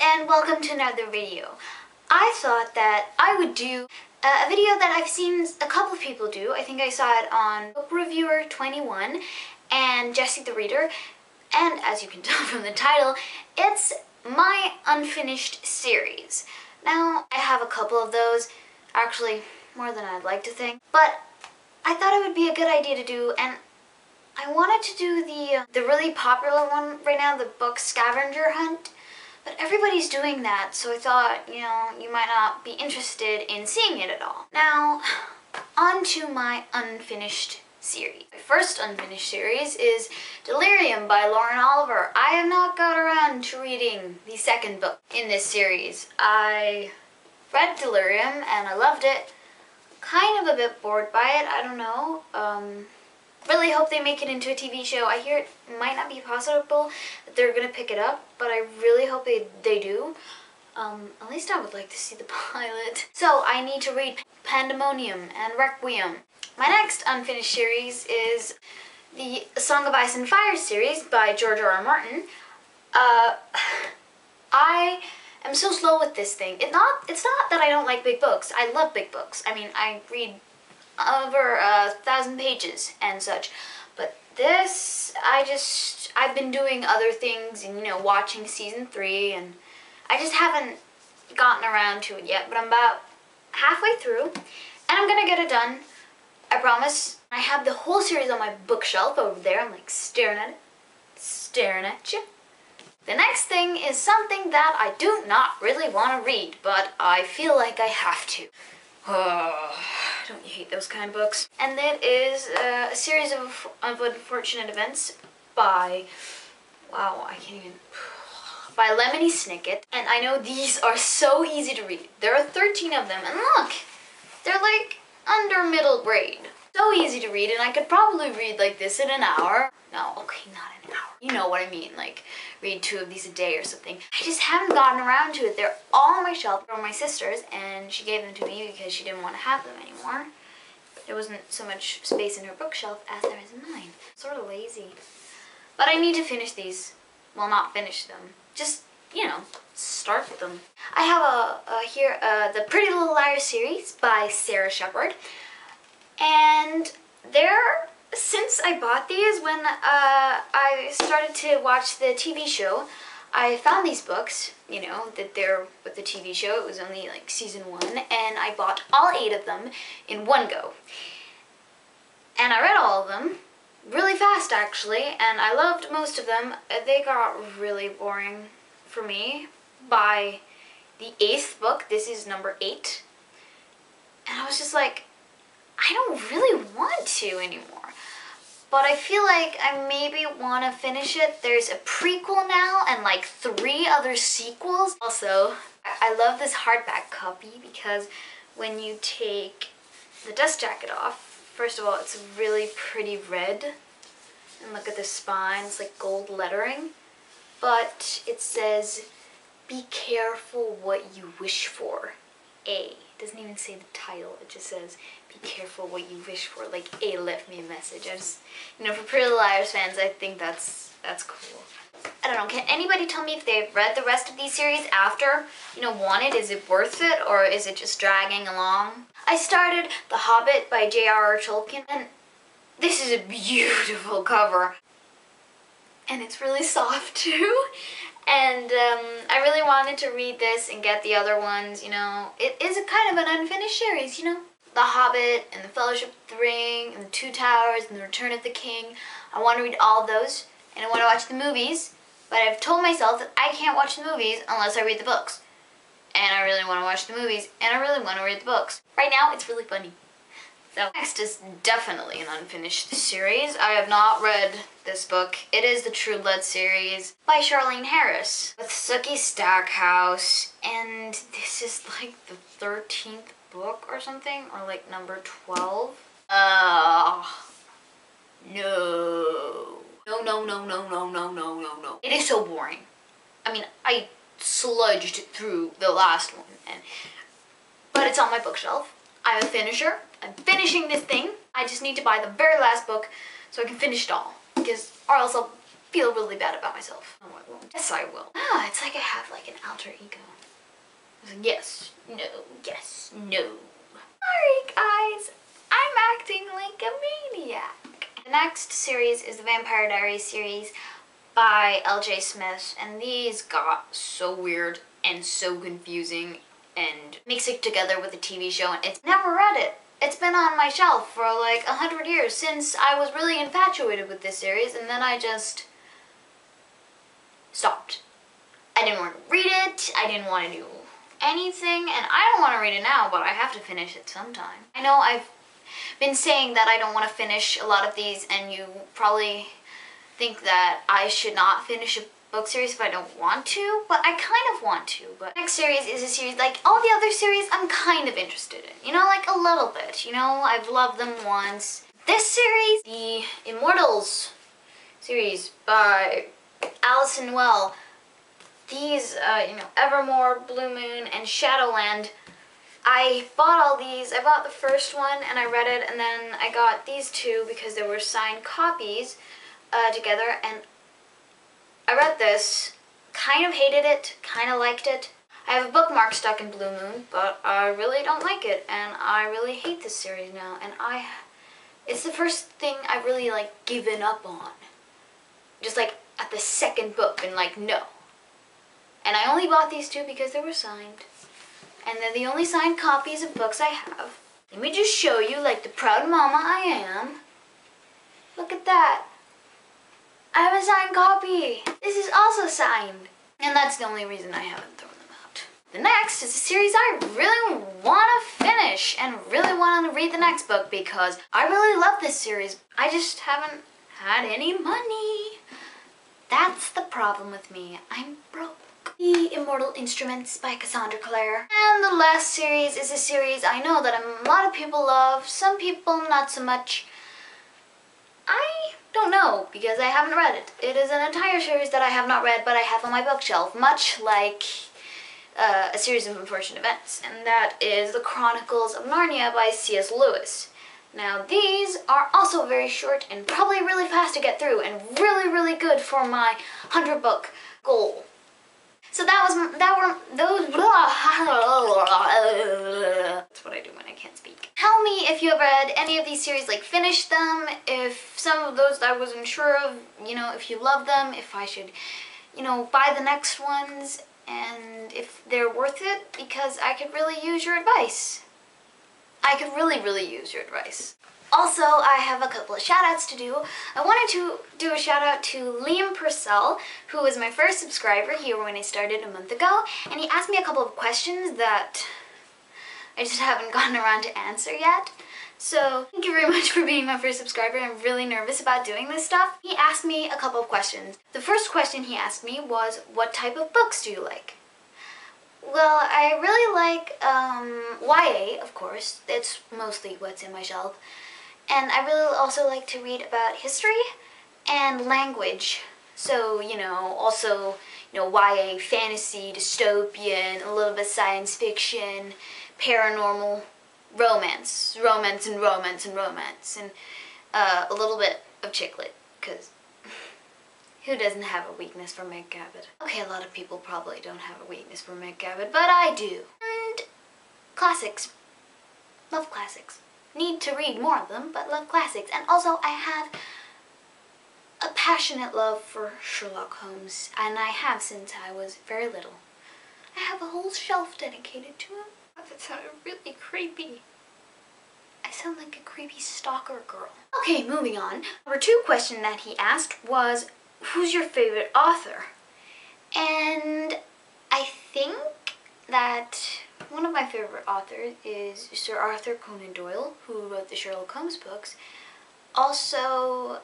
and welcome to another video. I thought that I would do a video that I've seen a couple of people do. I think I saw it on Book Reviewer 21 and Jessie the Reader, and as you can tell from the title, it's my unfinished series. Now, I have a couple of those, actually more than I'd like to think, but I thought it would be a good idea to do, and I wanted to do the really popular one right now, the book Scavenger Hunt, but everybody's doing that, so I thought, you might not be interested in seeing it at all. Now, on to my unfinished series. My first unfinished series is Delirium by Lauren Oliver. I have not got around to reading the second book in this series. I read Delirium and I loved it. Kind of a bit bored by it, I don't know. Really hope they make it into a TV show. I hear it might not be possible that they're going to pick it up, but I really hope they do. At least I would like to see the pilot. So I need to read Pandemonium and Requiem. My next unfinished series is the Song of Ice and Fire series by George R.R. Martin. I am so slow with this thing. It's not that I don't like big books. I love big books. I mean, I read over 1,000 pages and such, but this, I've been doing other things and, watching season 3, and I just haven't gotten around to it yet, but I'm about halfway through, and I'm gonna get it done, I promise. I have the whole series on my bookshelf over there. I'm like staring at you. The next thing is something that I do not really want to read, but I feel like I have to. Don't you hate those kind of books? And that is a series of unfortunate events by, by Lemony Snicket. And I know these are so easy to read. There are 13 of them, and look, they're like under middle grade. So easy to read, and I could probably read like this in an hour. No, okay, not an hour. You know what I mean, like read 2 of these a day or something. I just haven't gotten around to it. They're all on my shelf from my sister's, and she gave them to me because she didn't want to have them anymore. There wasn't so much space in her bookshelf as there is in mine. Sort of lazy. But I need to finish these. Well, not finish them. Just, start them. I have here the Pretty Little Liars series by Sarah Shepard. And since I bought these, when I started to watch the TV show, I found these books, that they're with the TV show. It was only like season 1, and I bought all 8 of them in one go. And I read all of them really fast, actually, and I loved most of them. They got really boring for me by the 8th book. This is number 8. And I was just like, I don't really want to anymore. But I feel like I maybe want to finish it. There's a prequel now and like 3 other sequels. Also, I love this hardback copy because when you take the dust jacket off, first of all, it's really pretty red. And look at the spine, it's like gold lettering. But it says, "Be careful what you wish for. A." It doesn't even say the title, it just says, "Be careful what you wish for." Like, A left me a message. I just, for Pretty Little Liars fans, I think that's cool. I don't know, can anybody tell me if they've read the rest of these series after, wanted? Is it worth it, or is it just dragging along? I started The Hobbit by J.R.R. Tolkien, and this is a beautiful cover. And it's really soft, too. And I really wanted to read this and get the other ones, It is a kind of an unfinished series, The Hobbit and the Fellowship of the Ring and the Two Towers and the Return of the King. I want to read all of those, and I want to watch the movies, but I've told myself that I can't watch the movies unless I read the books. And I really want to watch the movies, and I really want to read the books. Right now, it's really funny. So next is definitely an unfinished series. I have not read this book. It is the True Blood series by Charlene Harris with Sookie Stackhouse, and this is like the 13th book or something, or like number 12. No. It is so boring. I mean, I sludged through the last one, but it's on my bookshelf. I'm a finisher. I'm finishing this thing. I just need to buy the very last book so I can finish it all, or else I'll feel really bad about myself. No, I won't. Yes, I will. Ah, it's like I have like an alter ego. Yes, no, yes, no. Sorry guys, I'm acting like a maniac. The next series is the Vampire Diaries series by L.J. Smith, and these got so weird and so confusing and mix it together with the TV show, and it's never read it. It's been on my shelf for like 100 years since I was really infatuated with this series, and then I just stopped. I didn't want to read it, I didn't want to do anything, and I don't want to read it now, but I have to finish it sometime. I know I've been saying that I don't want to finish a lot of these, and you probably think that I should not finish a book series if I don't want to, but I kind of want to. But next series is a series like all the other series I'm kind of interested in, you know, like a little bit, you know, I've loved them once. This series, the Immortals series by Alison Well, these, you know, Evermore, Blue Moon, and Shadowland, I bought all these. I bought the first one and I read it, and then I got these two because they were signed copies together, and I read this, kind of hated it, kind of liked it. I have a bookmark stuck in Blue Moon, but I really don't like it, and I really hate this series now, and it's the first thing I've really, like, given up on. Just, like, at the second book, and, like, no. And I only bought these two because they were signed, and they're the only signed copies of books I have. Let me just show you, like the proud mama I am. Look at that. I have a signed copy. This is also signed. And that's the only reason I haven't thrown them out. The next is a series I really want to finish and really want to read the next book because I really love this series. I just haven't had any money. That's the problem with me. I'm broke. The Immortal Instruments by Cassandra Clare. And the last series is a series I know that a lot of people love, some people not so much. I don't know because I haven't read it. It is an entire series that I have not read, but I have on my bookshelf, much like A Series of Unfortunate Events, and that is The Chronicles of Narnia by C.S. Lewis. Now these are also very short and probably really fast to get through and really, really good for my 100 book goal. So that's what I do when I can't speak. Tell me if you have read any of these series, like finished them, if some of those that I wasn't sure of, you know, if you love them, if I should, you know, buy the next ones, and if they're worth it, because I could really use your advice. I could really, really use your advice. Also, I have a couple of shout-outs to do. I wanted to do a shout-out to Liam Purcell, who was my first subscriber here when I started a month ago, and he asked me a couple of questions that I just haven't gotten around to answer yet. So, thank you very much for being my first subscriber. I'm really nervous about doing this stuff. He asked me a couple of questions. The first question he asked me was, what type of books do you like? Well, I really like YA, of course. It's mostly what's in my shelf. And I really also like to read about history and language. So, you know, also, you know, YA, fantasy, dystopian, a little bit science fiction, paranormal, romance, and a little bit of chick lit, because who doesn't have a weakness for Meg Cabot? Okay, a lot of people probably don't have a weakness for Meg Cabot, but I do. And classics. Love classics. Need to read more of them, but love classics. And also, I have a passionate love for Sherlock Holmes, and I have since I was very little. I have a whole shelf dedicated to him. That sounded really creepy. I sound like a creepy stalker girl. Okay, moving on. Number 2 question that he asked was, who's your favorite author? And I think that one of my favorite authors is Sir Arthur Conan Doyle, who wrote the Sherlock Holmes books. Also,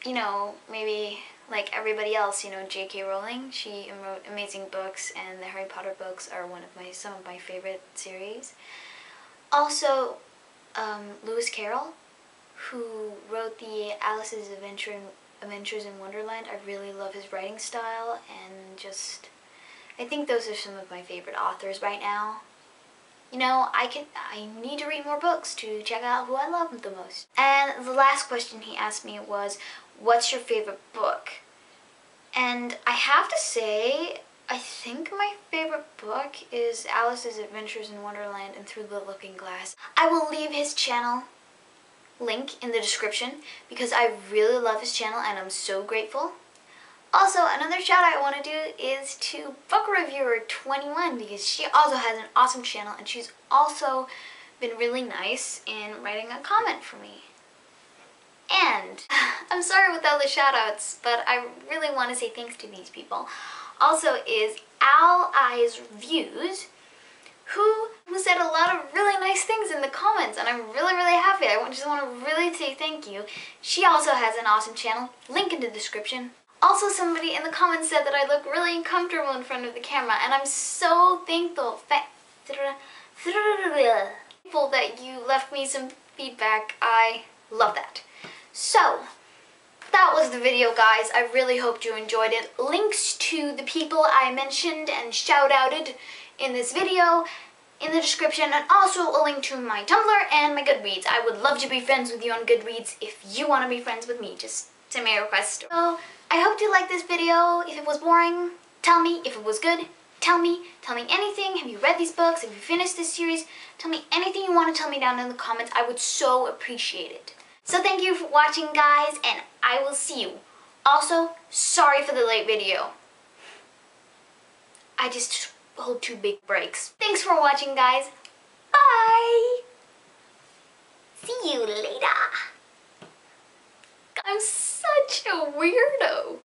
you know, maybe like everybody else, you know, J.K. Rowling. She wrote amazing books, and the Harry Potter books are some of my favorite series. Also, Lewis Carroll, who wrote the Alice's Adventures in Wonderland. I really love his writing style, and just, I think those are some of my favorite authors right now. You know, I need to read more books to check out who I love the most. And the last question he asked me was, what's your favorite book? And I have to say, I think my favorite book is Alice's Adventures in Wonderland and Through the Looking Glass. I will leave his channel link in the description because I really love his channel and I'm so grateful. Also, another shout out I want to do is to Book Reviewer 21 because she also has an awesome channel and she's also been really nice in writing a comment for me. And I'm sorry with all the shout outs, but I really want to say thanks to these people. Also is Al Eyes Reviews, who said a lot of really nice things in the comments, and I'm really happy. I just want to really say thank you. She also has an awesome channel, link in the description. Also, somebody in the comments said that I look really uncomfortable in front of the camera, and I'm so thankful that you left me some feedback. I love that. So, that was the video, guys. I really hoped you enjoyed it. Links to the people I mentioned and shout-outed in this video in the description, and also a link to my Tumblr and my Goodreads. I would love to be friends with you on Goodreads. If you want to be friends with me, just send me a request. So, I hope you liked this video. If it was boring, tell me. If it was good, tell me. Tell me anything. Have you read these books? Have you finished this series? Tell me anything you want to tell me down in the comments. I would so appreciate it. So thank you for watching, guys, and I will see you. Also, sorry for the late video. I just hold 2 big breaks. Thanks for watching, guys. Bye! See you later. I'm such a weirdo.